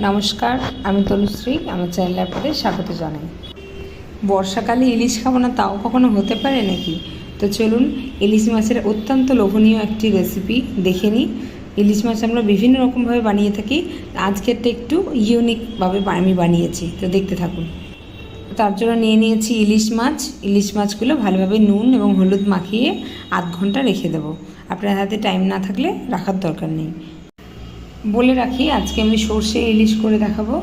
নমস্কার, আমি তনুশ্রী। আমার চ্যানেলে আপনাদের স্বাগত জানাই। বর্ষাকালে ইলিশ খাবো না তাও কখনো হতে পারে নাকি? তো চলুন ইলিশ মাছের অত্যন্ত লোভনীয় একটি রেসিপি দেখে নিই। ইলিশ মাছ আমরা বিভিন্ন রকমভাবে বানিয়ে থাকি, আজকেরটা একটু ইউনিকভাবে আমি বানিয়েছি, তো দেখতে থাকুন। তার জন্য নিয়ে নিয়েছি ইলিশ মাছ। ইলিশ মাছগুলো ভালোভাবে নুন এবং হলুদ মাখিয়ে আধ ঘন্টা রেখে দেবো। আপনার হাতে টাইম না থাকলে রাখার দরকার নেই। বলে রাখি, আজকে আমি সর্ষে ইলিশ করে দেখাবো,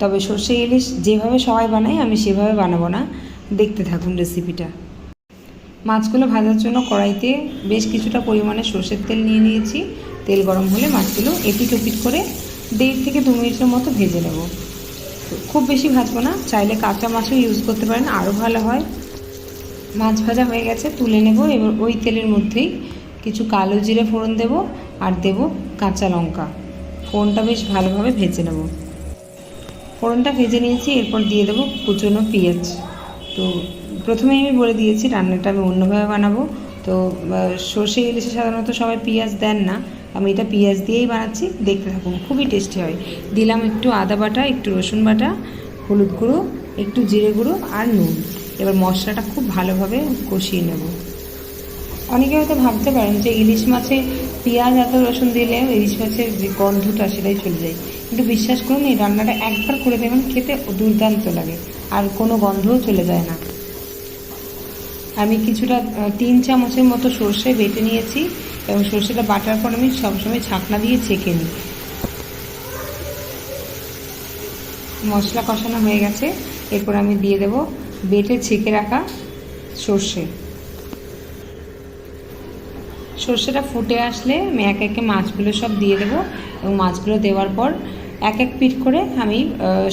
তবে সর্ষে ইলিশ যেভাবে সবাই বানায় আমি সেভাবে বানাবো না। দেখতে থাকুন রেসিপিটা। মাছগুলো ভাজার জন্য কড়াইতে বেশ কিছুটা পরিমাণে সর্ষের তেল নিয়ে নিয়েছি। তেল গরম হলে মাছগুলো এপিট ওপিট করে 1.5 থেকে 2 মিনিটের মতো ভেজে নেব। খুব বেশি ভাজবো না, চাইলে কাঁচা মাছও ইউজ করতে পারেন, আরও ভালো হয়। মাছ ভাজা হয়ে গেছে, তুলে নেব। এবার ওই তেলের মধ্যেই কিছু কালো জিরে ফোড়ন দেব আর দেব কাঁচা লঙ্কা। ফোড়নটা বেশ ভালোভাবে ভেজে নেব। ফোড়নটা ভেজে নিয়েছি, এরপর দিয়ে দেবো কুচনো পেঁয়াজ। তো প্রথমেই আমি বলে দিয়েছি রান্নাটা আমি অন্যভাবে বানাবো। তো সর্ষে ইলিশে সাধারণত সবাই পেঁয়াজ দেন না, আমি এটা পেঁয়াজ দিয়েই বানাচ্ছি। দেখতে থাকুন, খুবই টেস্টি হয়। দিলাম একটু আদা বাটা, একটু রসুন বাটা, হলুদ গুঁড়ো, একটু জিরে গুঁড়ো আর নুন। এবার মশলাটা খুব ভালোভাবে কষিয়ে নেব। অনেকে হয়তো ভাবতে পারেন যে ইলিশ মাছে পেঁয়াজ এত রসুন দিলে ইলিশ মাছের যে গন্ধটা সেটাই চলে যায়, কিন্তু বিশ্বাস করুন এই রান্নাটা একবার করে দেখুন, খেতে দুর্দান্ত লাগে আর কোনো গন্ধও চলে যায় না। আমি কিছুটা 3 চামচের মতো সর্ষে বেটে নিয়েছি এবং সর্ষেটা বাটার পর আমি সবসময় ছাঁকনা দিয়ে ছেঁকে নিই। মশলা কষানো হয়ে গেছে, এরপর আমি দিয়ে দেব বেটে ছেঁকে রাখা সর্ষে। সর্ষেটা ফুটে আসলে আমি এক একে মাছগুলো সব দিয়ে দেবো এবং মাছগুলো দেওয়ার পর এক এক পিঠ করে আমি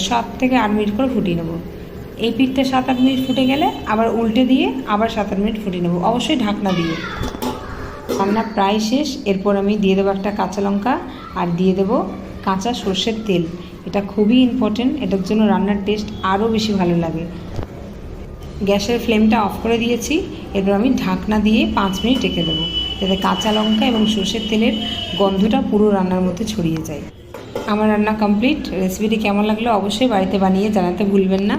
7 থেকে 8 মিনিট করে ফুটিয়ে নেব। এই পিঠটা 7-8 মিনিট ফুটে গেলে আবার উল্টে দিয়ে আবার 7-8 মিনিট ফুটিয়ে নেব, অবশ্যই ঢাকনা দিয়ে। রান্না প্রায় শেষ। এরপর আমি দিয়ে দেবো একটা কাঁচা লঙ্কা আর দিয়ে দেবো কাঁচা সর্ষের তেল। এটা খুবই ইম্পর্টেন্ট, এটার জন্য রান্নার টেস্ট আরও বেশি ভালো লাগে। গ্যাসের ফ্লেমটা অফ করে দিয়েছি। এরপর আমি ঢাকনা দিয়ে 5 মিনিট রেখে দেবো, যাতে কাঁচা লঙ্কা এবং সর্ষের তেলের গন্ধটা পুরো রান্নার মধ্যে ছড়িয়ে যায়। আমার রান্না কমপ্লিট। রেসিপিটি কেমন লাগলো অবশ্যই বাড়িতে বানিয়ে জানাতে ভুলবেন না।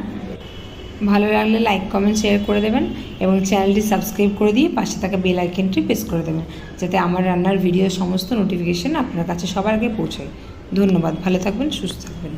ভালো লাগলে লাইক কমেন্ট শেয়ার করে দেবেন এবং চ্যানেলটি সাবস্ক্রাইব করে দিয়ে পাশে থাকা বেল আইকনটি প্রেস করে দেবেন, যাতে আমার রান্নার ভিডিওর সমস্ত নোটিফিকেশান আপনার কাছে সবার আগে পৌঁছায়। ধন্যবাদ, ভালো থাকবেন, সুস্থ থাকবেন।